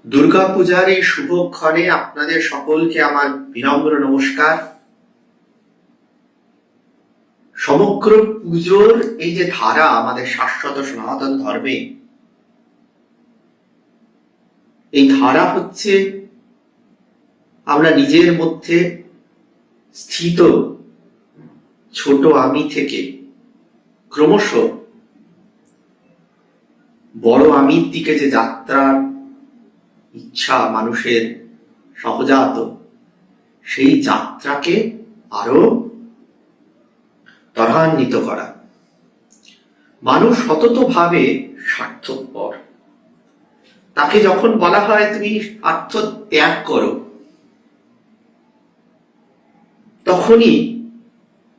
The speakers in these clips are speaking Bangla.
দুর্গাপূজার এই শুভক্ষণে আপনাদের সকলকে আমার বিনম্র নমস্কার। সমগ্র পুজোর এই যে ধারা আমাদের শাশ্বত সনাতন ধর্মে, এই ধারা হচ্ছে আমরা নিজের মধ্যে স্থিত ছোট আমি থেকে ক্রমশ বড় আমির দিকে যে যাত্রার ইচ্ছা মানুষের সহজাত, সেই যাত্রাকে আরো ত্বরান্বিত করা। মানুষ সতত ভাবে স্বার্থপর। তাকে যখন বলা হয় তুমি স্বার্থ ত্যাগ করো, তখনই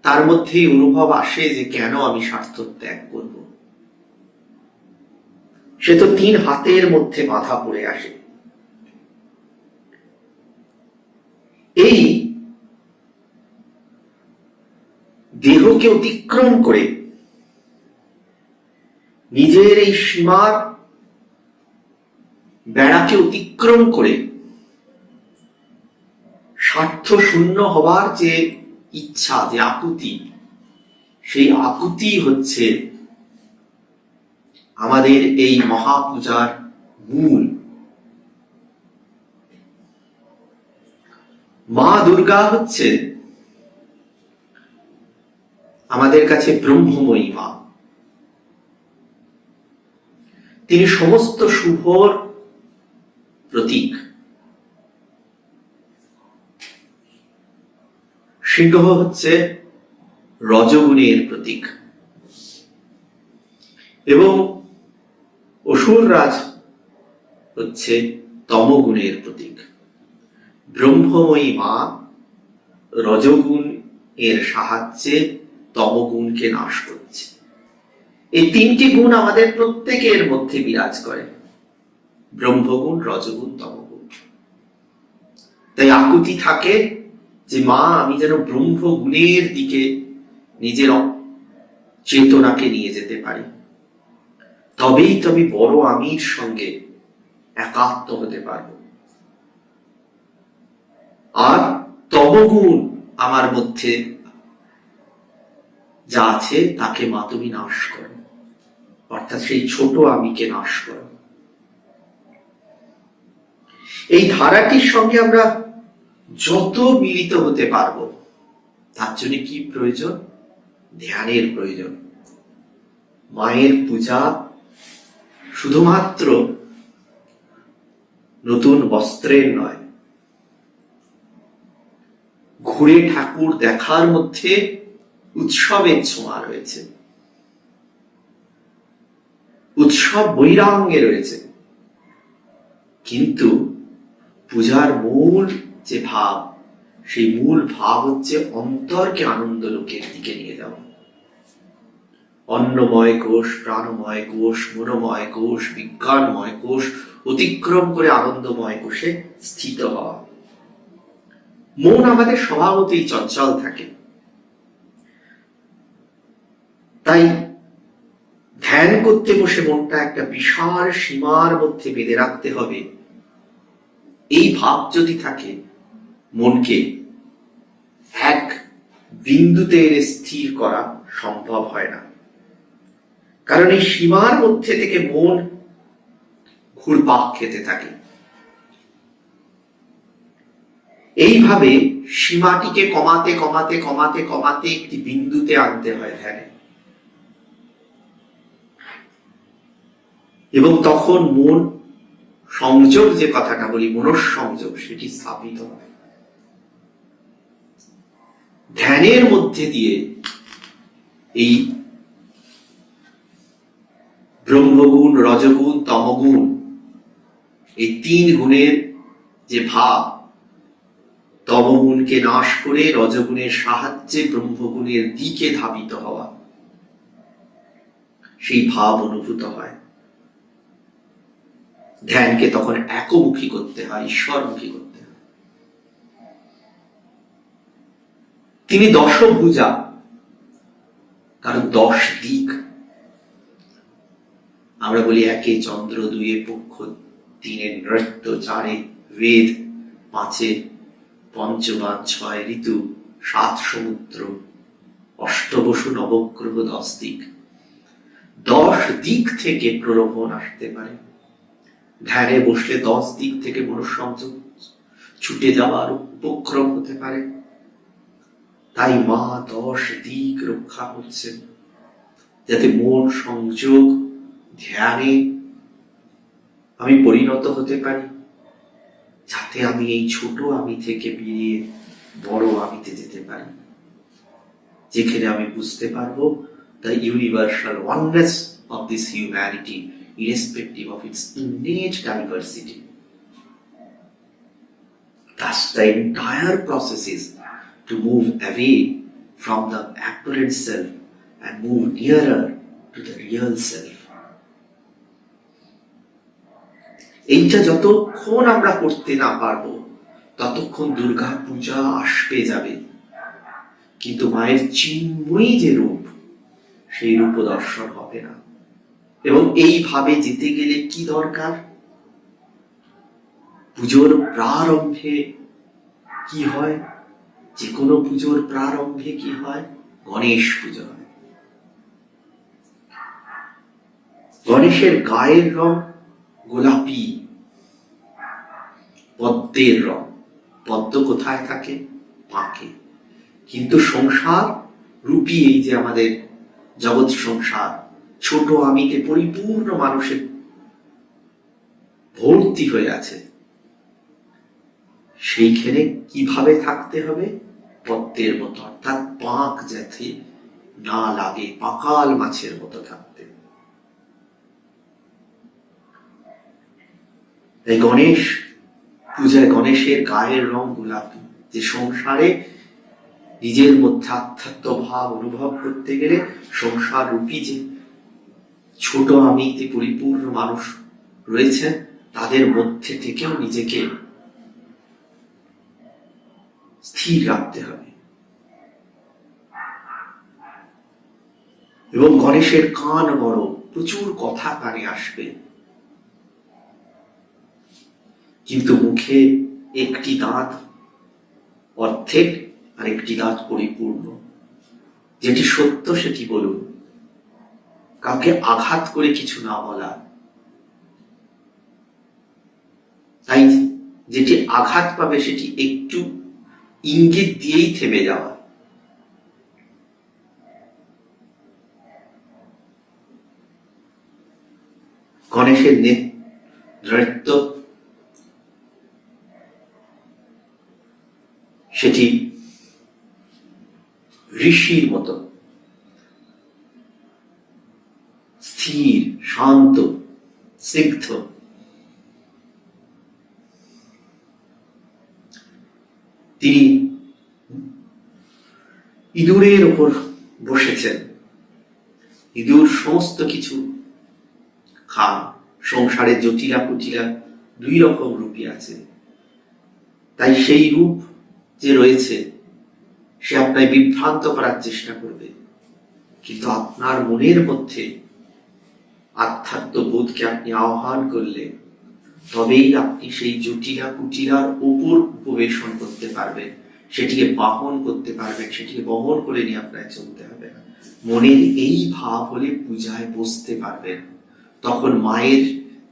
তার মধ্যে অনুভব আসে যে কেন আমি স্বার্থ ত্যাগ করব। সে তো 3 হাতের মধ্যে বাধা পড়ে আসে। এই দেহকে অতিক্রম করে নিজের এই সীমার বেড়াকে অতিক্রম করে স্বার্থ শূন্য হবার যে ইচ্ছা, যে আকুতি, সেই আকুতি হচ্ছে আমাদের এই মহাপূজার মূল। মা দুর্গা হচ্ছে আমাদের কাছে ব্রহ্মময়ী মা। তিনি সমস্ত শুভর প্রতীক। সিংহ হচ্ছে রজগুণের প্রতীক এবং অসুররাজ হচ্ছে তমগুণের প্রতীক। ব্রহ্মময়ী মা রজগুণ এর সাহায্যে তমগুণকে নাশ করছে। এই 3টি গুণ আমাদের প্রত্যেকের মধ্যে বিরাজ করে, ব্রহ্মগুণ, রজগুণ, তমগুণ। তাই আকুতি থাকে যে মা আমি যেন ব্রহ্মগুণের দিকে নিজের চেতনাকে নিয়ে যেতে পারি, তবেই তো আমি বড় আমির সঙ্গে একাত্ম হতে পারব। আর তমগুণ আমার মধ্যে যা আছে তাকে মা তুমি নাশ করো, অর্থাৎ সেই ছোট আমিকে নাশ করো। এই ধারাটির সঙ্গে আমরা যত মিলিত হতে পারবো, তার জন্য কি প্রয়োজন? ধ্যানের প্রয়োজন। মায়ের পূজা শুধুমাত্র নতুন বস্ত্রের নয়, ঘুরে ঠাকুর দেখার মধ্যে উৎসবের ছোঁয়া রয়েছে, উৎসব বৈরাগ্যে রয়েছে। কিন্তু পূজার মূল যে ভাব, সেই মূল ভাব হচ্ছে অন্তরকে আনন্দ লোকের দিকে নিয়ে যাওয়া। অন্নময় কোষ, প্রাণময় কোষ, মনোময় কোষ, বিজ্ঞানময় কোষ অতিক্রম করে আনন্দময় কোষে স্থিত হওয়া। মন আমাদের স্বভাবতই চঞ্চল থাকে, তাই ধ্যান করতে বসে মনটা একটা বিশাল সীমার মধ্যে বেঁধে রাখতে হবে। এই ভাব যদি থাকে, মনকে এক বিন্দুতে এনে স্থির করা সম্ভব হয় না। কারণ এই সীমার মধ্যে থেকে মন ঘুরপাক খেতে থাকে। এইভাবে সীমাটিকে কমাতে কমাতে কমাতে কমাতে একটি বিন্দুতে আনতে হয় ধ্যানে, এবং তখন মন সংযোগ, যে কথাটা বলি মনঃসংযোগ, সেটি স্থাপিত হয়। ধ্যানের মধ্যে দিয়ে এই ব্রহ্মগুণ, রজগুণ, তমগুণ, এই 3 গুণের যে ভাব, তমগুণকে নাশ করে রজগুণের সাহায্যে ব্রহ্মগুণের দিকে ধাবিত হওয়া, সেই ভাব অনুভূত হয়। ধ্যানকে তখন একমুখী করতে হয়, ঈশ্বরমুখী করতে হয়। তিনি দশভুজা, কারণ 10 দিক। আমরা বলি 1 চন্দ্র, 2 পক্ষ, তিনে নৃত্য, চারে বেদ, পাঁচে পঞ্চবান, ছয় ঋতু, সাত সমুদ্র, অষ্টবসু নবগ্রহ, 10 দিক। 10 দিক থেকে প্রলোভন আসতে পারে। ধ্যানে বসলে 10 দিক থেকে মনঃসংযোগ ছুটে যাওয়ার উপক্রম হতে পারে। তাই মা 10 দিক রক্ষা করছেন, যাতে মন সংযোগ ধ্যানে আমি পরিণত হতে পারি, যাতে আমি এই ছোট আমি থেকে বেরিয়ে বড় আমিতে যেতে পারি, যেখানে আমি বুঝতে পারবো the universal oneness of this humanity irrespective of its innate diversity. Thus the entire process is to move away from the apparent self and move nearer to the real self. এইটা যতক্ষণ আমরা করতে না পারবো ততক্ষণ দুর্গা পূজা আসবে যাবে, কিন্তু মায়ের চিন্ময়ী যে রূপ, সেই রূপ দর্শন হবে না। এবং এইভাবে যেতে গেলে কি দরকার? পুজোর প্রারম্ভে কি হয়? যে কোনো পুজোর প্রারম্ভে কি হয়? গণেশ পুজো হয়। গণেশের গায়ের রং গোলাপি, পদ্মের রং। পদ্ম কোথায় থাকে? পাকে। কিন্তু সংসার রূপী, এই যে আমাদের জগৎ সংসার, ছোট আমিতে পরিপূর্ণ মানুষের ভর্তি হয়ে আছে। সেইখানে কিভাবে থাকতে হবে? পদ্মের মতো, অর্থাৎ পাক যাতে না লাগে, পাকাল মাছের মতো থাকতে। এই গণেশ পূজায় গণেশের গায়ের রং গোলাপি। যে সংসারে নিজের মধ্যে আধ্যাত্ম ভাব অনুভব করতে গেলে সংসার রূপী যে ছোট আমিতে পরিপূর্ণ মানুষ রয়েছেন, তাদের মধ্যে থেকেও নিজেকে স্থির রাখতে হবে। এবং গণেশের কান বড়, প্রচুর কথা কানে আসবে, কিন্তু মুখে একটি দাঁত অর্ধেক আর একটি দাঁত পরিপূর্ণ। যেটি সত্য সেটি বলুন, কাউকে আঘাত করে কিছু না বলা। তাই যেটি আঘাত পাবে সেটি একটু ইঙ্গিত দিয়েই থেমে যাওয়া। গণেশের নৃত্য সেটি ঋষির মতো স্থির, শান্ত, স্নিগ্ধ। তিনি ইঁদুরের উপর বসেছেন। ইঁদুর সমস্ত কিছু খান। সংসারে জটিলা কুটিলা 2 রকম রূপই আছে। তাই সেই রূপ যে রয়েছে সে আপনাকে বিভ্রান্ত করার চেষ্টা করবে, কিন্তু আপনার মনের মধ্যে আধ্যাত্মবোধকে আপনি আহ্বান করলে তবেই আপনি সেই জটিলা কুটিলার উপর উপবেশন করতে পারবেন, সেটিকে বাহন করতে পারবেন, সেটিকে বহন করে নিয়ে আপনাকে চলতে হবে। মনের এই ভাব হলে পূজায় বসতে পারবেন। তখন মায়ের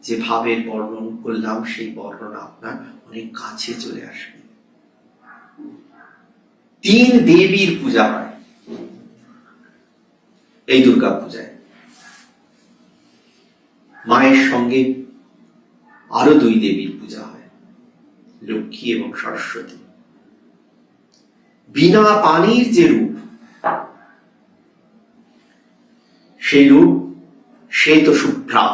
যে ভাবের বর্ণন করলাম সেই বর্ণনা আপনার অনেক কাছে চলে আসবে। 3 দেবীর পূজা হয় এই দুর্গা পূজায়। মায়ের সঙ্গে আরো 2 দেবীর পূজা হয়, লক্ষ্মী এবং সরস্বতী। বিনা পানির যে রূপ, সেই রূপ শ্বেত শুভ্রা।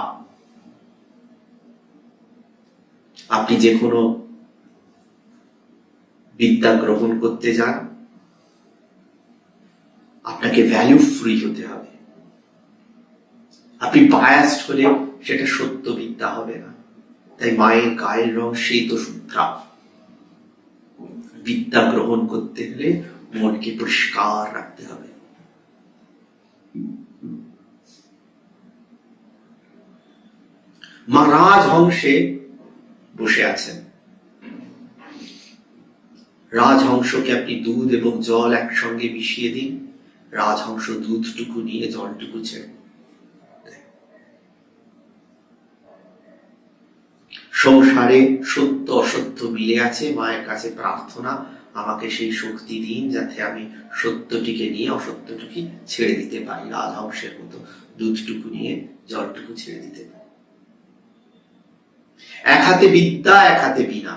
আপনি যে কোনো বিদ্যা গ্রহণ করতে যান, আপনাকে ভ্যালু ফ্রি হতে হবে। আপনি বায়াসড হলে সেটা সত্য বিদ্যা হবে না। তাই মায়ের গায়ের রং শ্বেত শুভ্রা। বিদ্যা গ্রহণ করতে হলে মনকে পরিষ্কার রাখতে হবে। মা রাজহংসে বসে আছেন। রাজহংসকে আপনি দুধ এবং জল একসঙ্গে মিশিয়ে দিন, রাজহংস দুধটুকু নিয়ে জলটুকু ছেড়ে। সংসারে সত্য অসত্য মিলে আছে, মায়ের কাছে প্রার্থনা আমাকে সেই শক্তি দিন যাতে আমি সত্যটিকে নিয়ে অসত্যটিকে ছেড়ে দিতে পারি, রাজহংসের মতো দুধটুকু নিয়ে জলটুকু ছেড়ে দিতে পারি। এক হাতে বিদ্যা, এক হাতে বীণা।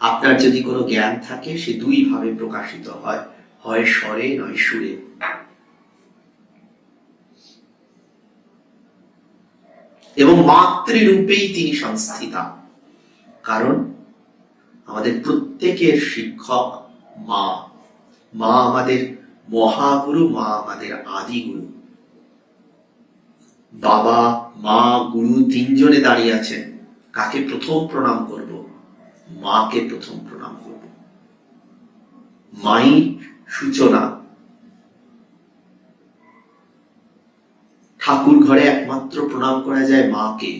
আপনার যদি কোনো জ্ঞান থাকে সে দুই ভাবে প্রকাশিত হয়, হয় স্বরে নয় সুরে। এবং মাতৃরূপেই তিনি সংস্থিতা, কারণ আমাদের প্রত্যেকের শিক্ষক মা। মা আমাদের মহাগুরু, মা আমাদের আদিগুরু। বাবা, মা, গুরু তিনজনে দাঁড়িয়ে আছেন। কাকে প্রথম প্রণাম করব? মাকে প্রথম প্রণাম করব। মাই সূচনা। ঠাকুর ঘরে একমাত্র প্রণাম করা যায় মাকে।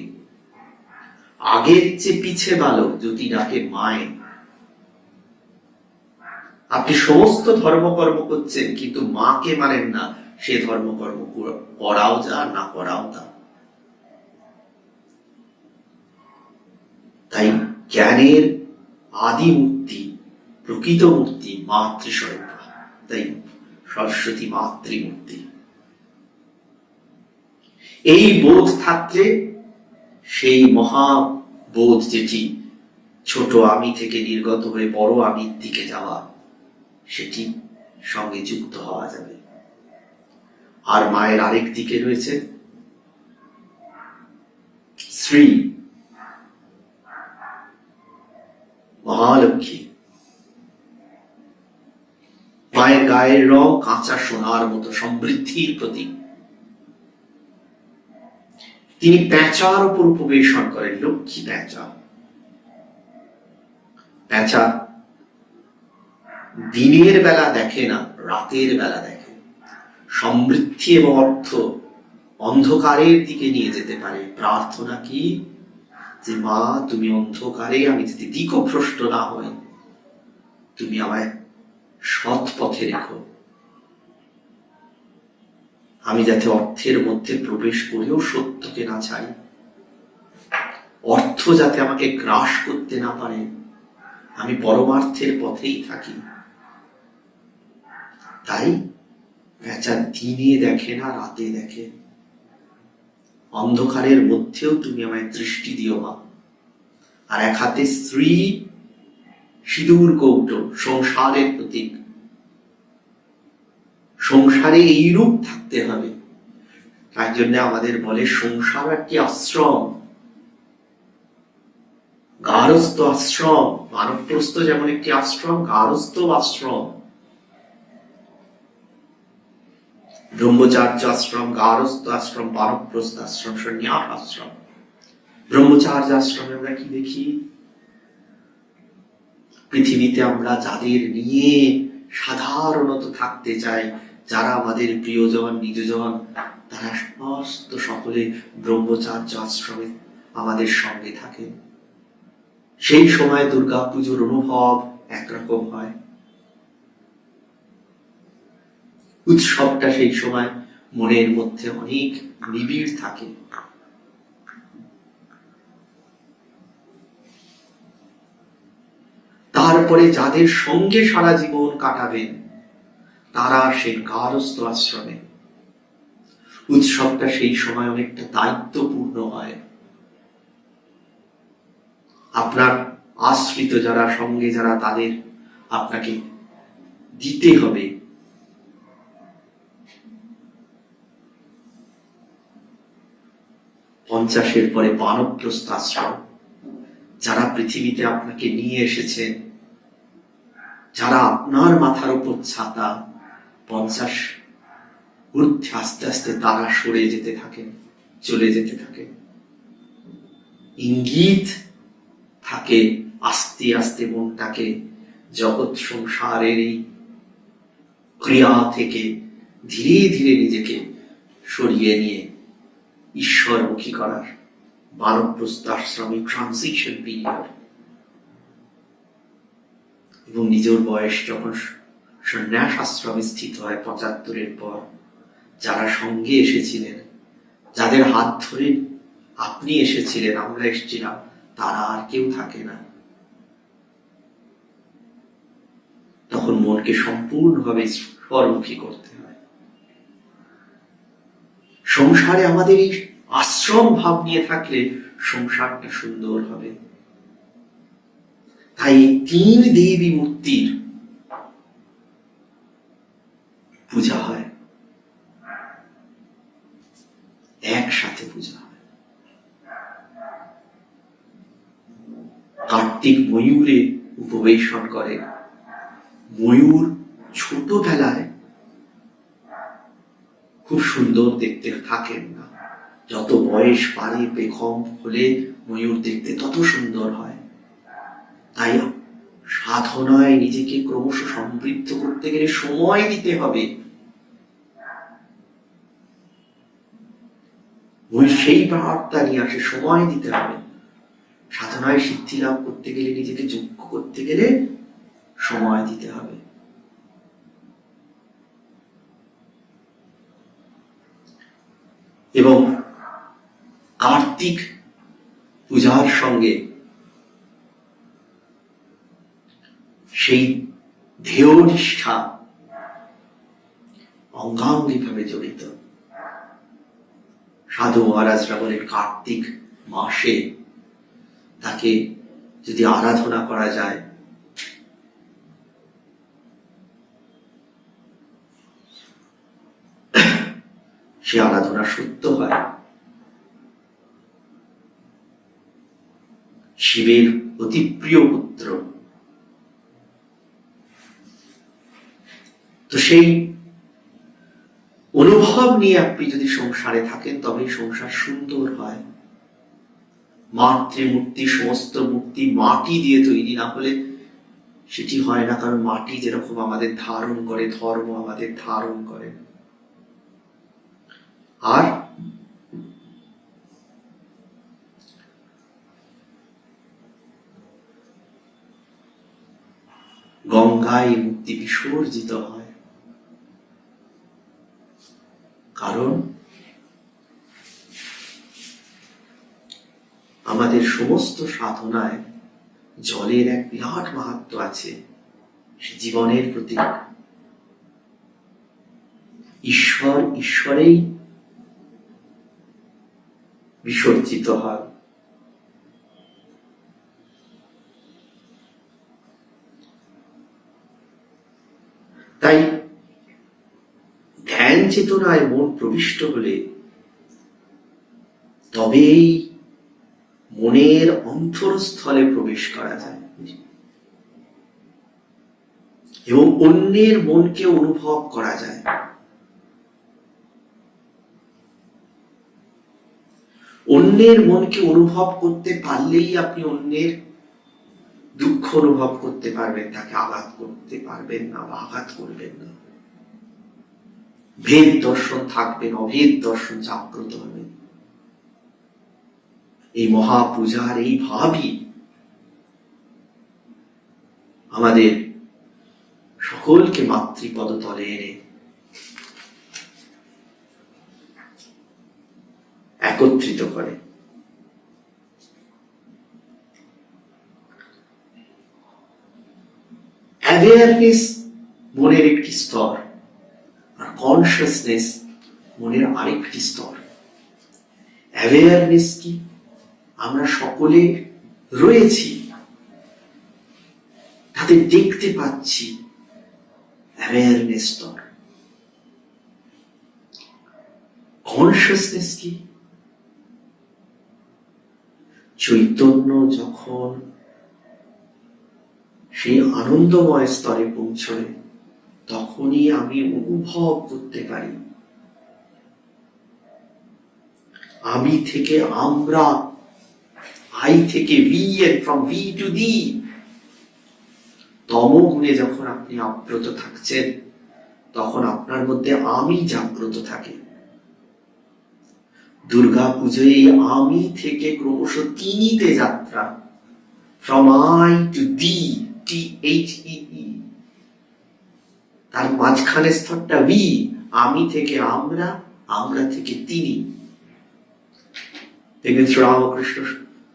আগের চেয়ে পিছে বালক যদি ডাকে মায়ে। আপনি সমস্ত ধর্মকর্ম করছেন কিন্তু মাকে মানেন না, সে ধর্মকর্ম করাও যা, না করাও তা। তাই জ্ঞানের আদি মূর্তি, প্রকৃত মূর্তি মাতৃস্বরূপ। তাই সরস্বতী মাতৃমূর্তি। এই বোধ থাকলে সেই মহাবোধ, যেটি ছোট আমি থেকে নির্গত হয়ে বড় আমির দিকে যাওয়া, সেটি সঙ্গে যুক্ত হওয়া যাবে। আর মায়ের আরেক দিকে রয়েছে শ্রী মহালক্ষ্মী। মায়ের গায়ের রং কাঁচা সোনার মতো, সমৃদ্ধির প্রতীক। তিনি প্যাঁচার উপর উপবেশন করেন, লক্ষ্মী প্যাঁচা। প্যাঁচা দিনের বেলা দেখে না, রাতের বেলা দেখে। সমৃদ্ধি এবং অর্থ অন্ধকারের দিকে নিয়ে যেতে পারে। প্রার্থনা কি? যে মা, তুমি অন্ধকারে আমি যাতে দিকভ্রষ্ট না হই, তুমি আমায় সৎ পথে রেখো। আমি যাতে অর্থের মধ্যে প্রবেশ করেও সত্যকে না ছাড়ি, অর্থ যাতে আমাকে গ্রাস করতে না পারে, আমি পরমার্থের পথেই থাকি। তাই প্যাঁচা দিনে দেখে না, রাতে দেখে। অন্ধকারের মধ্যেও তুমি আমায় দৃষ্টি দিও মা। আর এক হাতে স্ত্রী, সিঁদুর কৌটো, সংসারের প্রতীক। সংসারে এই রূপ থাকতে হবে। তার জন্য আমাদের বলে সংসার একটি আশ্রম, গারস্থ আশ্রম। মানবপ্রস্থ যেমন একটি আশ্রম, গারস্থ আশ্রম। ব্রহ্মচার্য আশ্রম, গারস্থ আশ্রম, বানপ্রস্থ আশ্রম, সন্ন্যাস আশ্রম। ব্রহ্মচার্য আশ্রমে আমরা কি দেখি? পৃথিবীতে আমরা যাদের নিয়ে সাধারণত থাকতে চাই, যারা আমাদের প্রিয়জন, নিজজন, তারা সমস্ত সকলে ব্রহ্মচার্য আশ্রমে আমাদের সঙ্গে থাকে। সেই সময় দুর্গা পুজোর অনুভব একরকম হয়। উৎসবটা সেই সময় মনের মধ্যে অনেক নিবিড় থাকে। তারপরে যাদের সঙ্গে সারা জীবন কাটাবেন তারা সেই গারস্থ আশ্রমে। উৎসবটা সেই সময় অনেকটা দায়িত্বপূর্ণ হয়। আপনার আশ্রিত যারা, সঙ্গে যারা, তাদের আপনাকে দিতে হবে। পঞ্চাশের পরে বানপ্রস্থ আশ্রম। যারা পৃথিবীতে আপনাকে নিয়ে এসেছেন, যারা আপনার মাথার উপর ছাতা, 50 ঊর্ধ্বে আস্তে আস্তে তারা সরে যেতে থাকেন, চলে যেতে থাকেন। ইঙ্গিত থাকে আস্তে আস্তে মনটাকে জগৎ সংসারের এই ক্রিয়া থেকে ধীরে ধীরে নিজেকে সরিয়ে নিয়ে ঈশ্বরমুখী করার। বানপ্রস্থ আশ্রমে ট্রানজিশন পিরিয়ড, এবং নিজের বয়স যখন সন্ন্যাস আশ্রমে স্থিত হয় 75-এর পর, যারা সঙ্গে এসেছিলেন, যাদের হাত ধরে আপনি এসেছিলেন, আমরা এসেছিলাম, তারা আর কেউ থাকে না। তখন মনকে সম্পূর্ণভাবে ঈশ্বরমুখী করতে হয়। সংসারে আমাদের এই আশ্রম ভাব নিয়ে থাকলে সংসারটা সুন্দর হবে। তাই 3 দেবী মূর্তির পূজা হয়, একসাথে পূজা হয়। কার্তিক ময়ূরে উপবেশন করে। ময়ূর ছোটবেলায় খুব সুন্দর দেখতে থাকেন না, যত বয়স বাড়ে বেগম হলে ময়ূর দেখতে তত সুন্দর হয়। তাই সাধনায় নিজেকে ক্রমশ সমৃদ্ধ করতে গেলে সময় দিতে হবে। সেই বার্তা নিয়ে আসে, সময় দিতে হবে। সাধনায় সিদ্ধি লাভ করতে গেলে, নিজেকে যোগ্য করতে গেলে সময় দিতে হবে। এবং কার্তিক পূজার সঙ্গে সেই ধ্যেয়নিষ্ঠা অঙ্গাঙ্গিভাবে জড়িত। সাধু মহারাজরা বলেন, কার্তিক মাসে তাকে যদি আরাধনা করা যায়, সে আরাধনা সত্য হয়। শিবের অতি প্রিয় পুত্র। তো সেই অনুভব নিয়ে আপনি যদি সংসারে থাকেন, তবে সংসার সুন্দর হয়। মাতৃমূর্তি, সমস্ত মূর্তি মাটি দিয়ে তৈরি না হলে সেটি হয় না। কারণ মাটি যেরকম আমাদের ধারণ করে, ধর্ম আমাদের ধারণ করে। আর গঙ্গায় মূর্তি বিসর্জিত হয়, কারণ আমাদের সমস্ত সাধনায় জলের এক বিরাট মাহাত্ম্য আছে। সে জীবনের প্রতীক। ঈশ্বর ঈশ্বরেই বিসর্জিত হয়। তাই ধ্যান চেতনায় মন প্রবিষ্ট হলে তবেই মনের অন্তরস্থলে প্রবেশ করা যায় এবং অন্যের মনকে অনুভব করা যায়। অন্যের মনকে অনুভব করতে পারলেই আপনি অন্যের দুঃখ অনুভব করতে পারবেন, তাকে আঘাত করতে পারবেন না বা আঘাত করবেন না। ভেদ দর্শন থাকবেন, অভেদ দর্শন জাগ্রত হবে। এই মহাপূজার এই ভাবই আমাদের সকলকে মাতৃপদ তলে এনে একত্রিত করে। অ্যাওয়ারনেস মনের একটি স্তর, আর কনসিয়াসনেস মনের আরেকটি স্তর। অ্যাওয়ারনেস কি? আমরা সকলে রয়েছি, তাদের দেখতে পাচ্ছি, অ্যাওয়ারনেস স্তর। কনসিয়াসনেস কি? চৈতন্য যখন সেই আনন্দময় স্তরে পৌঁছয়, তখনই আমি অনুভব করতে পারি আমি থেকে আমরা, আই থেকে we, and from we to the. তমগুণে যখন আপনি আপ্রত থাকছেন, তখন আপনার মধ্যে আমি জাগ্রত থাকে। দুর্গা পুজোয় আমি থেকে ক্রমশ তিনিতে যাত্রা, from I to the, THEE। তার মাঝখানে স্তরটা উই, আমি থেকে আমরা, আমরা থেকে তিনি। দেখবেন শ্রীরামকৃষ্ণ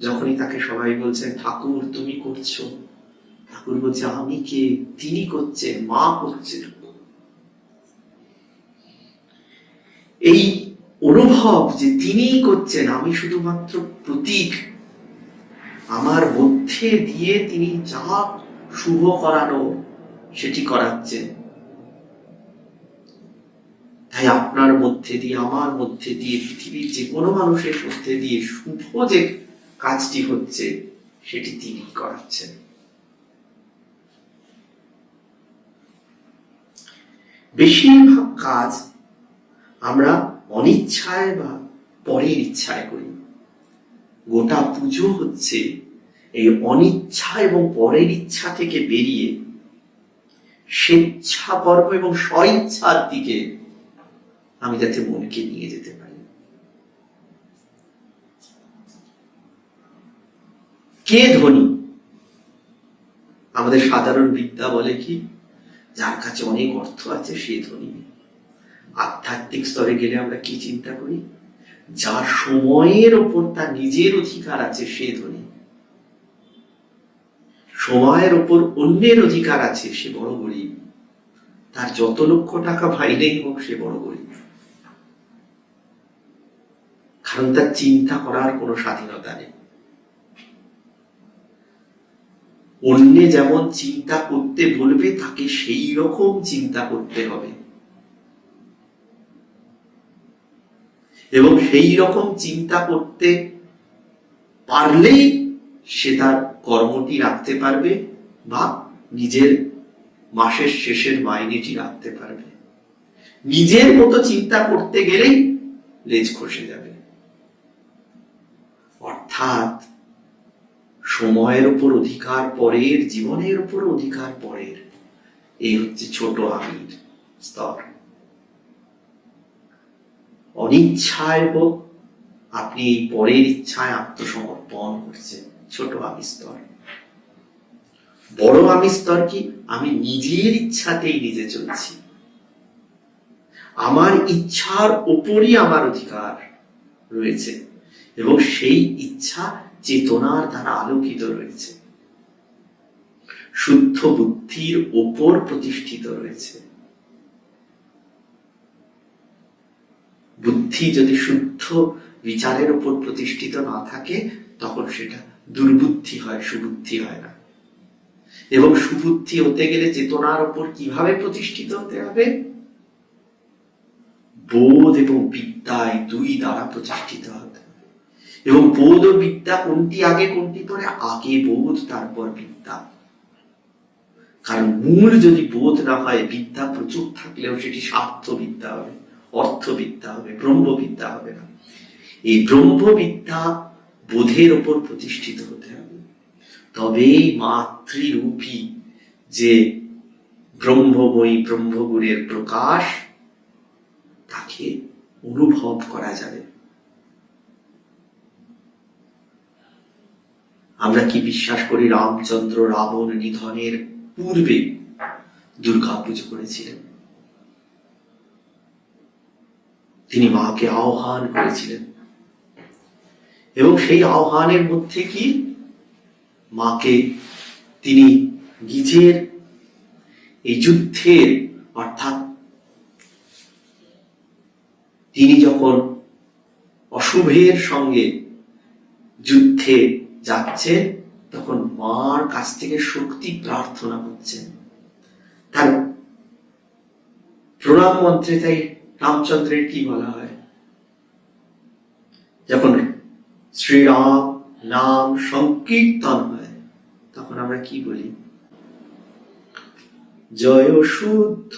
যখনই তাকে সবাই বলছেন ঠাকুর তুমি করছো, ঠাকুর বলছে আমি কে? তিনি করছেন, মা করছেন। এই অনুভব যে তিনি করছেন, আমি শুধুমাত্র প্রতীক, আমার মধ্যে দিয়ে তিনি যা শুভ করানো সেটি করাচ্ছেন। তাই আপনার মধ্যে দিয়ে, আমার মধ্যে দিয়ে, পৃথিবীর যে কোনো মানুষের মধ্যে দিয়ে শুভ যে কাজটি হচ্ছে সেটি তিনি করাচ্ছেন। বেশিরভাগ কাজ আমরা অনিচ্ছায় বা পরের ইচ্ছায় করি। গোটা পুজো হচ্ছে এই অনিচ্ছা এবং পরের ইচ্ছা থেকে বেরিয়ে স্বেচ্ছা কর্ম এবং স্বইচ্ছার দিকে আমি যাতে মনকে নিয়ে যেতে পারি। কে ধনী? আমাদের সাধারণ বিদ্যা বলে কি, যার কাছে অনেক অর্থ আছে সে ধনী। আধ্যাত্মিক স্তরে গেলে আমরা কি চিন্তা করি? যার সময়ের ওপর তার নিজের অধিকার আছে সে ধনী। সময়ের ওপর অন্যের অধিকার আছে সে বড় গরিব। তার যত লক্ষ টাকা ভাইলেই হোক সে বড় গরিব, কারণ তার চিন্তা করার কোনো স্বাধীনতা নেই। অন্য যেমন চিন্তা করতে বলবে তাকে সেই রকম চিন্তা করতে হবে, এবং সেই রকম চিন্তা করতে পারলেই সে তার কর্মটি রাখতে পারবে বা নিজের মাসের শেষের মাইনেটি রাখতে পারবে। নিজের মতো চিন্তা করতে গেলেই লেজ খসে যাবে। অর্থাৎ সময়ের উপর অধিকার পরের, জীবনের উপর অধিকার পরের, এই হচ্ছে ছোট আমির স্তর। অনিচ্ছায় হোক আপনি এই পরের ইচ্ছায় আত্মসমর্পণ করছেন, ছোট আমি স্তর। বড় আমি স্তর কি? আমি নিজের ইচ্ছাতেই নিজে চলছি, আমার ইচ্ছার উপরই আমার অধিকার রয়েছে, এবং সেই ইচ্ছা চেতনার দ্বারা আলোকিত রয়েছে, শুদ্ধ বুদ্ধির ওপর প্রতিষ্ঠিত রয়েছে। বুদ্ধি যদি শুদ্ধ বিচারের উপর প্রতিষ্ঠিত না থাকে তখন সেটা দুর্বুদ্ধি হয়, সুবুদ্ধি হয় না। এবং সুবুদ্ধি হতে গেলে চেতনার উপর কিভাবে প্রতিষ্ঠিত হতে হবে? বোধ এবং বিদ্যায় দুই দ্বারা প্রতিষ্ঠিত হতে হবে। এবং বোধ ও বিদ্যা কোনটি আগে কোনটি পরে? আগে বোধ তারপর বিদ্যা। কারণ মূল যদি বোধ না হয়, বিদ্যা প্রচুর থাকলেও সেটি স্বার্থ বিদ্যা হবে, অর্থবিদ্যা হবে, ব্রহ্মবিদ্যা হবে না। এই ব্রহ্মবিদ্যা বোধের ওপর প্রতিষ্ঠিত হতে হবে, তবেই মাতৃরূপী যে ব্রহ্মময়ী ব্রহ্মগুণের প্রকাশ তাকে অনুভব করা যাবে। আমরা কি বিশ্বাস করি রামচন্দ্র রাবণ নিধনের পূর্বে দুর্গা পুজো করেছিলেন? তিনি মাকে আহ্বান করেছিলেন, এবং সেই আহ্বানের মধ্যে কি মাকে তিনি নিজের এই যুদ্ধের, অর্থাৎ তিনি যখন অশুভের সঙ্গে যুদ্ধে যাচ্ছেন তখন মার কাছ থেকে শক্তি প্রার্থনা করছেন। তার প্রণাম মন্ত্রে তাই রামচন্দ্রের কি বলা হয়? যখন শ্রীরাম নাম সংকীর্তন হয় তখন আমরা কি বলি? জয় শুদ্ধ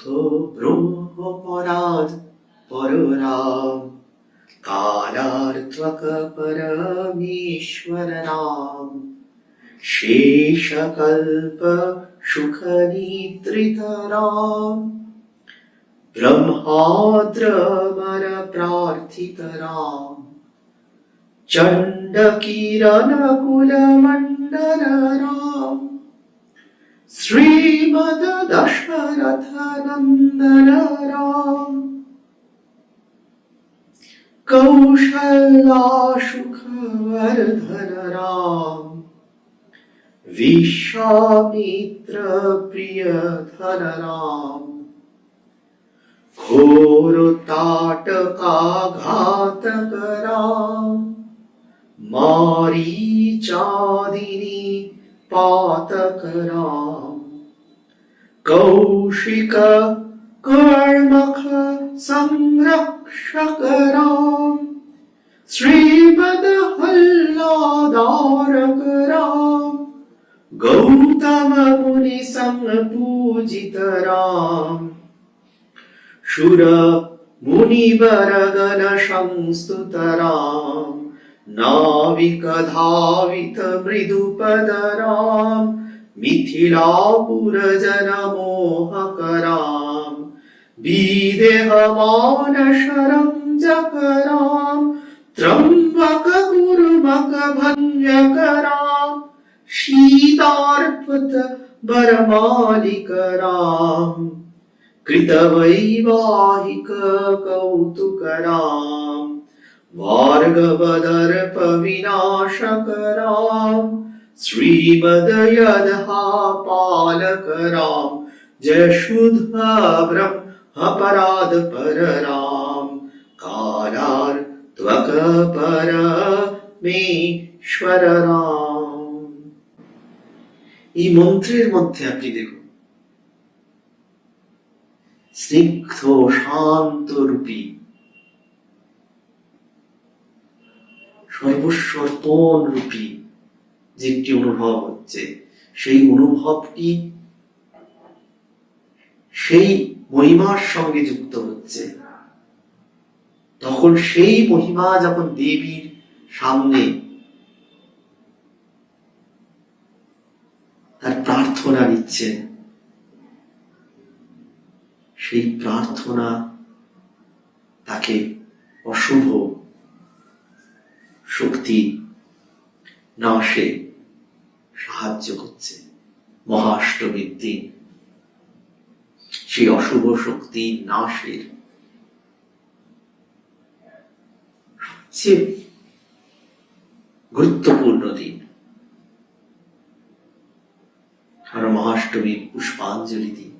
ব্রহ্মপরাধ পররাম কালার্থক পরমেশ্বর রাম শেষকল্প সুখ নিদ্রিত রাম ব্রহ্মাদ্র বর প্রার্থিত রাম চণ্ড কিরণ কুল মণ্ডলরাম শ্রীমদ দশরথ নন্দন রাম কৌশল্যা সুখবর্ধন রাম विश्वामित्र प्रियधन राम घोर ताटका घातक राम मारीचादिनी पातक राम कौशिक कर्मख संरक्षक राम श्रीमद हल्लादारक राम गौतम मुनि संग पूजित राम शुर मुनि बरगण संस्तुत राम नाविक धावित मृदुपद राम मिथिलापुर जन मोहक राम विदेह मानस रंजक राम त्र्यंबक गुरुमक भंजक राम शीतार्पत बरमालिक राम कृतवैवाहिक कौतुक राम वार्गवदर्प विनाशक राम श्रीमद यदहा पालक राम जय शुद्ध ब्रह्म अपराध पर राम कालार त्वक परमेश्वर राम। এই মন্ত্রের মধ্যে আপনি দেখুন স্নিগ্ধ শান্ত রূপী সর্বস্বর্পণ রূপী যে একটি অনুভব হচ্ছে, সেই অনুভবটি সেই মহিমার সঙ্গে যুক্ত হচ্ছে। তখন সেই মহিমা যখন দেবীর সামনে তার প্রার্থনা নিচ্ছেন, সেই প্রার্থনা তাকে অশুভ শক্তি নাশে সাহায্য করছে। মহাষ্টমীর দিন সেই অশুভ শক্তি নাশের সবচেয়ে গুরুত্বপূর্ণ দিন। আমরা মহাষ্টমীর পুষ্পাঞ্জলি দিই।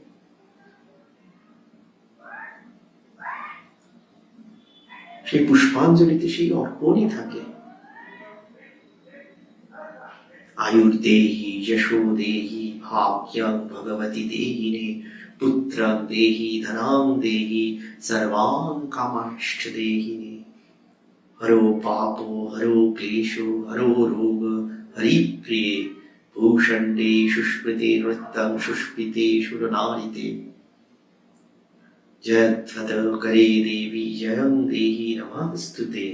সেই পুষ্পাঞ্জলিতে সেই অর্পণই থাকে। आयुर्देहि यशो देहि भाग्यं भगवति देहिने पुत्रं देहि धनं देहि सर्वान् कामांश्च देहिने हरो पापो हरो क्लेशो हरो रोग हरिप्रिये भूषण्डे सुष्मिते नृत्तं सुष्मिते सुरनारिते जयध्वत करे देवी जयं देहि नमस्तुते।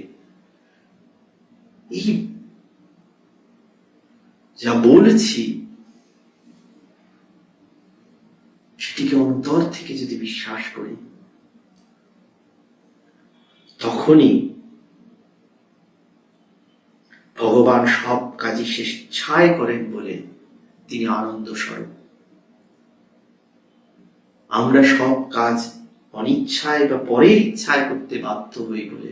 যা বলছি সেটিকে অন্তর থেকে যদি বিশ্বাস করি, তখনই ভগবান সব কাজই স্বেচ্ছায় করেন বলে তিনি আনন্দ স্বরূপ। আমরা সব কাজ অনিচ্ছায় বা পরের ইচ্ছায় করতে বাধ্য হই বলে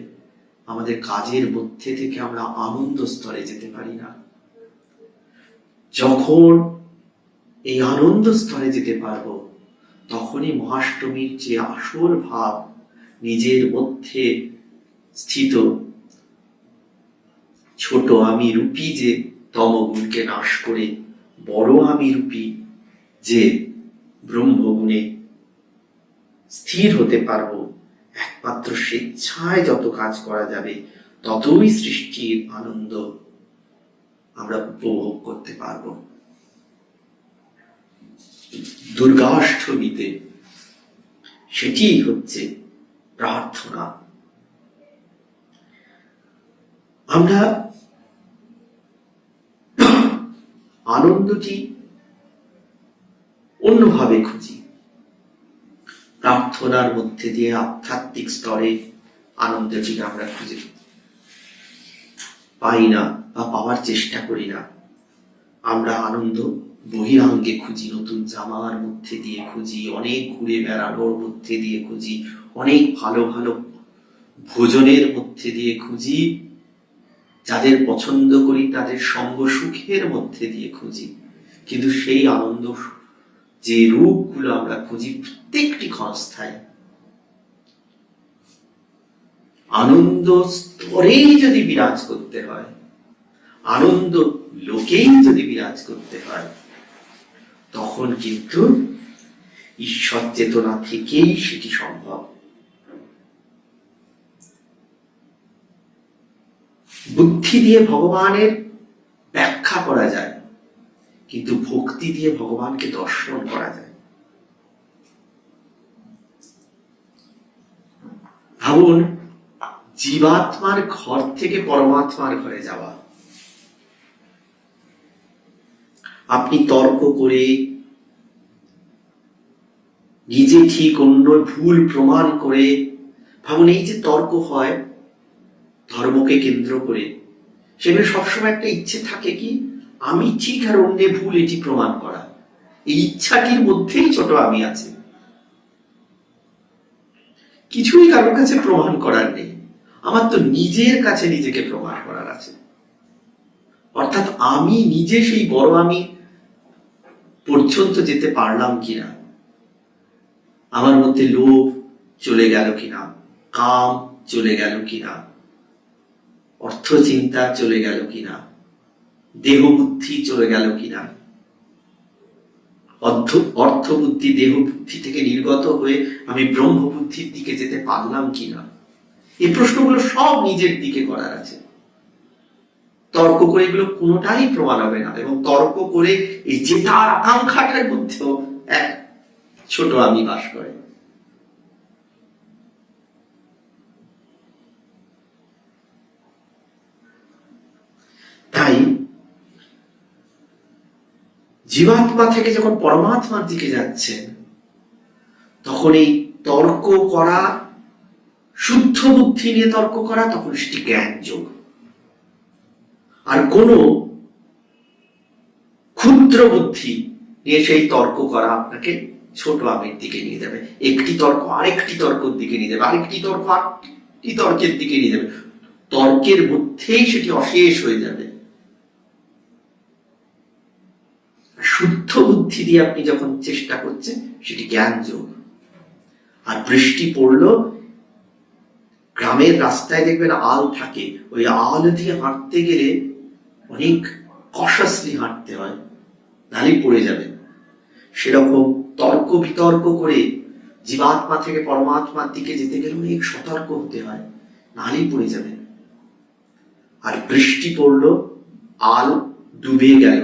আমাদের কাজের মধ্যে থেকে আমরা আনন্দ স্তরে যেতে পারি না। যখন এই আনন্দ স্তরে যেতে পারবো, তখনই মহাষ্টমীর যে আসল ভাব নিজের মধ্যে স্থিত ছোট আমি রূপী যে তমগুণকে নাশ করে বড় আমি রূপী যে ব্রহ্মগুণে স্থির হতে পারবো। একমাত্র স্বেচ্ছায় যত কাজ করা যাবে ততই সৃষ্টির আনন্দ আমরা উপভোগ করতে পারব। দুর্গাষ্টমীতে সেটি হচ্ছে প্রার্থনা। আমরা আনন্দটি অন্যভাবে খুঁজি। প্রার্থনার মধ্যে দিয়ে আধ্যাত্মিক স্তরে আনন্দটিকে আমরা খুঁজি। পাই না বা পাওয়ার চেষ্টা করি না। আমরা আনন্দ বহিরাঙ্গে খুঁজি, নতুন জামার মধ্যে দিয়ে খুঁজি, অনেক ঘুরে বেড়ানোর মধ্যে দিয়ে খুঁজি, অনেক ভালো ভালো ভোজনের মধ্যে দিয়ে খুঁজি, যাদের পছন্দ করি তাদের সঙ্গ সুখের মধ্যে দিয়ে খুঁজি। কিন্তু সেই আনন্দ যে রূপগুলো আমরা খুঁজি প্রত্যেকটি ক্ষণস্থায়ী। আনন্দ স্তরেই যদি বিরাজ করতে হয়, আনন্দ লোকেই যদি বিরাজ করতে হয়, তখন কিন্তু ঈশ্বর চেতনা থেকেই সেটি সম্ভব। বুদ্ধি দিয়ে ভগবানের ব্যাখ্যা করা যায়, কিন্তু ভক্তি দিয়ে ভগবানকে দর্শন করা যায়। ভাবুন, জীবাত্মার ঘর থেকে পরমাত্মার ঘরে যাওয়া। আপনি তর্ক করে নিজে ঠিক অন্য ভুল প্রমাণ করে, ভাবুন এই যে তর্ক হয় ধর্মকে কেন্দ্র করে, সেগুলো সবসময় একটা ইচ্ছে থাকে কি আমি ঠিক আর অন্য ভুল এটি প্রমাণ করা। এই ইচ্ছাটির মধ্যেই ছোট আমি আছে, কিছুই কারোর কাছে প্রমাণ করার নেই, আমার তো নিজের কাছে নিজেকে প্রমাণ করার আছে। অর্থাৎ আমি নিজে সেই বড় আমি পর্যন্ত যেতে পারলাম কিনা, আমার মধ্যে লোভ চলে গেল কিনা, কাম চলে গেল কিনা, অর্থ চিন্তা চলে গেল কিনা, দেহ বুদ্ধি চলে গেল কিনা, অর্থ বুদ্ধি দেহ বুদ্ধি থেকে নির্গত হয়ে আমি ব্রহ্ম বুদ্ধির দিকে যেতে পারলাম কিনা। এই প্রশ্নগুলো সব নিজের দিকে করার আছে। তর্ক করে এগুলো কোনোটাই প্রমাণ হবে না, এবং তর্ক করে এই জেতার আকাঙ্ক্ষাটার মধ্যেও এক ছোট আমি বাস করে। তাই জীবাত্মা থেকে যখন পরমাত্মার দিকে যাচ্ছেন, তখন এই তর্ক করা, শুদ্ধ বুদ্ধি নিয়ে তর্ক করা, তখন সেটি জ্ঞান যোগ। আর কোন ক্ষুদ্র বুদ্ধি নিয়ে সেই তর্ক করা আপনাকে ছোট আমের দিকে নিয়ে যাবে। একটি তর্ক আরেকটি তর্কের দিকে নিয়ে যাবে, আরেকটি তর্ক আরেকটি তর্কের দিকে নিয়ে যাবে, তর্কের মধ্যেই সেটি অশেষ হয়ে যাবে। শুদ্ধ বুদ্ধি দিয়ে আপনি যখন চেষ্টা করছেন, সেটি জ্ঞান যোগ। আর বৃষ্টি পড়লো, গ্রামের রাস্তায় দেখবেন আল থাকে, ওই আল দিয়ে হাঁটতে গেলে অনেক কশাসলি হাঁটতে হয়, নাহলে পড়ে যাবেন। সেরকম তর্ক বিতর্ক করে জীবাত্মা থেকে পরমাত্মার দিকে যেতে গেলে অনেক সতর্ক হতে হয়, নাহলেই পড়ে যাবেন। আর বৃষ্টি পড়লো, আল ডুবে গেল,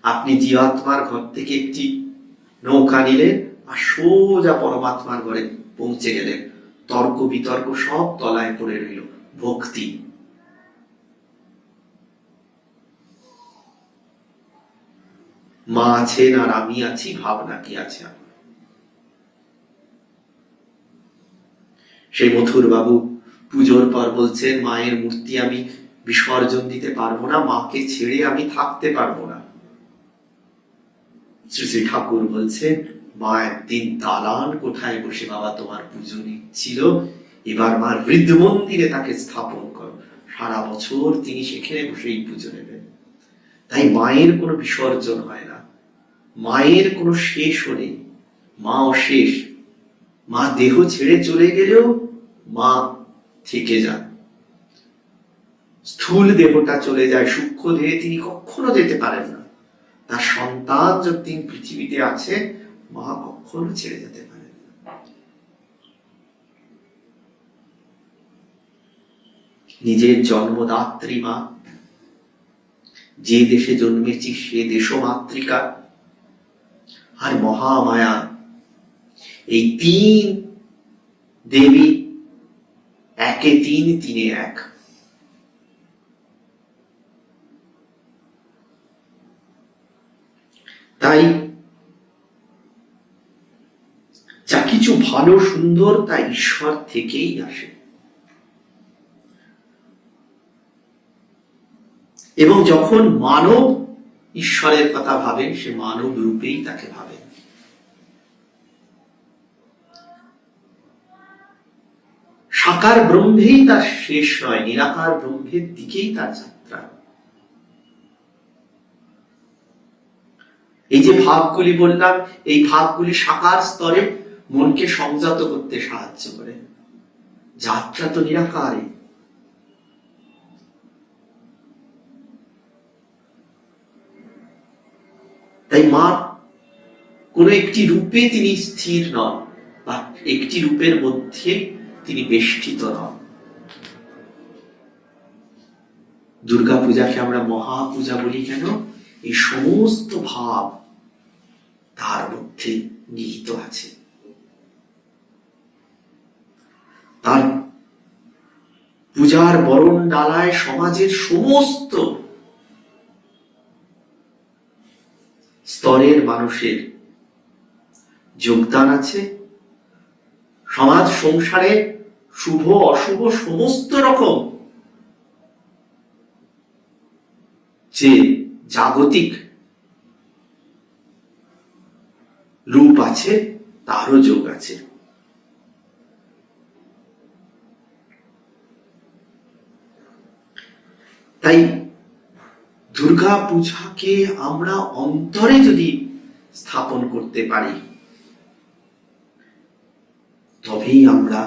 আপনি জীবাত্মার ঘর থেকে একটি নৌকা নিলেন আর সোজা পরমাত্মার ঘরে পৌঁছে গেলেন। তর্ক বিতর্ক সব তলায় পড়ে রইল। ভক্তি, মা আছেন আর আমি আছি, ভাবনা কি আছে। সেই মথুর বাবু পুজোর পর বলছেন, মায়ের মূর্তি আমি বিসর্জন দিতে পারবো না, মাকে ছেড়ে আমি থাকতে পারবো না। শ্রী শ্রী ঠাকুর বলছেন, মা একদিন দালান কোঠায় বসে বাবা তোমার পুজো নিচ্ছিল, এবার মার বৃদ্ধ মন্দিরে তাকে স্থাপন করো, সারা বছর তিনি সেখানে বসেই পুজো নেবেন। তাই মায়ের কোনো বিসর্জন হয় না, মায়ের কোনো শেষও নেই, মা অশেষ। মা দেহ ছেড়ে চলে গেলেও মা থেকে যান। স্থূল দেহটা চলে যায়, সূক্ষ্ম দেহে তিনি কখনো যেতে পারেন না। তার সন্তান যতদিন পৃথিবীতে আছে, মা কখনো ছেড়ে যেতে পারেন না। নিজের জন্মদাত্রী মা, যে দেশে জন্মেছি সে দেশ মাতৃকা, আর মহামায়া, এই তিন দেবী একে তিন, তিনে এক। তাই যা কিছু ভালো সুন্দর তা ঈশ্বর থেকেই আসে। এবং যখন মানব ঈশ্বরের কথা ভাবেন, সে মানব রূপেই তাকে ভাবেন। সাকার ব্রহ্মেই তার শেষ নয়, নিরাকার ব্রহ্মের দিকেই তার যাত্রা। এই যে ভাবগুলি বললাম, এই ভাবগুলি সাকার স্তরে মনকে সংযত করতে সাহায্য করে। যাত্রা তো নিরাকারে। তাই মা কোনো একটি রূপে তিনি স্থির নন, বা একটি রূপের মধ্যে তিনি বেষ্টিত নন। দুর্গা পূজাকে আমরা মহাপূজা বলি কেন? এই সমস্ত ভাব তার মধ্যে নিহিত আছে। তার পূজার বরণ ডালায় সমাজের সমস্ত স্তরের মানুষের যোগদান আছে। সমাজ সংসারে শুভ অশুভ সমস্ত রকম যে জাগতিক রূপ আছে, তারও যোগ আছে। তাই দুর্গা পূজাকে আমরা অন্তরে যদি স্থাপন করতে পারি, তবেই আমরা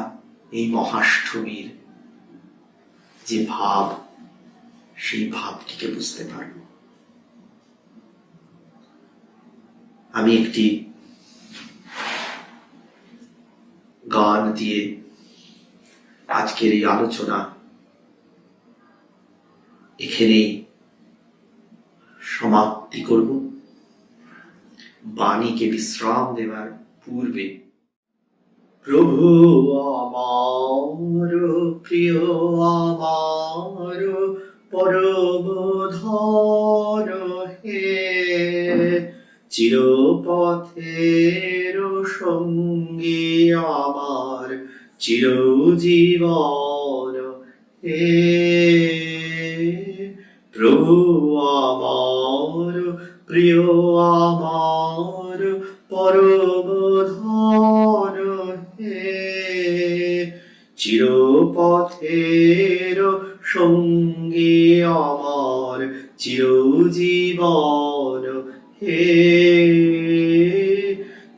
এই মহাষ্টমীর যে ভাব, সেই ভাবটিকে বুঝতে পারব। আমি একটি গান দিয়ে আজকের এই আলোচনা এখানেই সমাপ্তি করব। বাণীকে বিশ্রাম দেওয়ার পূর্বে প্রভু আমার প্রিয়, আমার পরম ধন হে, চিরপথের সঙ্গী আমার, চিরজীবন হে। প্রভু আমার প্রিয়, আমার পরম ধন হে, চিরপথের সঙ্গী আমার, চিরজীবন হে।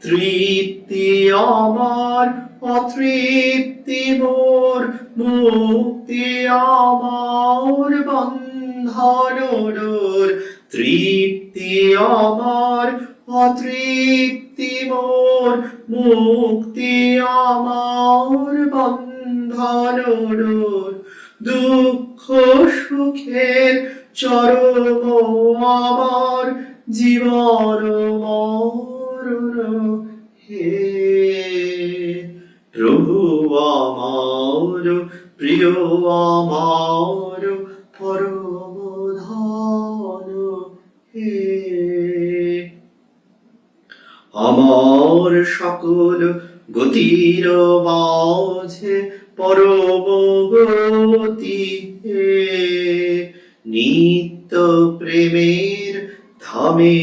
তৃপ্তি আমার অতৃপ্তি মোর, মুক্তি আমার বন্ধন ডোর। তৃপ্তি আমার অতৃপ্তি মোর, মুক্তি আমার বন্ধন ডোর। দুঃখ সুখের চরম আমার, জীবন মরণ হে। প্রভু আমার প্রিয়, আমার পরম ধন হে। আমার সকল গতির মাঝে পরম গতি হে, নিত্য প্রেমের ধামে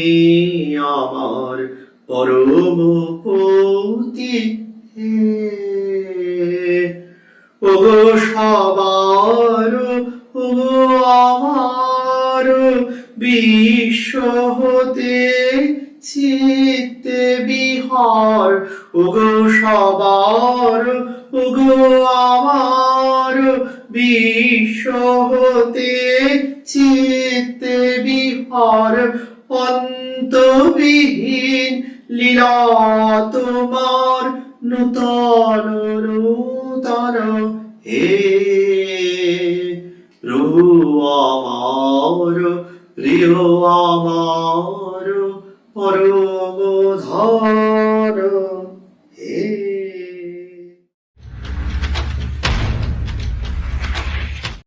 আমার পরম পতি হে। ও সবার, ও আমার, বিশ্ব হতে চিত্তে বিহার। ও সবার, ও আমার, বিশ্ব হতে চিত্তে বিহার। অন্তবিহীন লীলা তোমার, নূতন নূতন হে। প্রভু আমার প্রিয়, আমার পরম ধন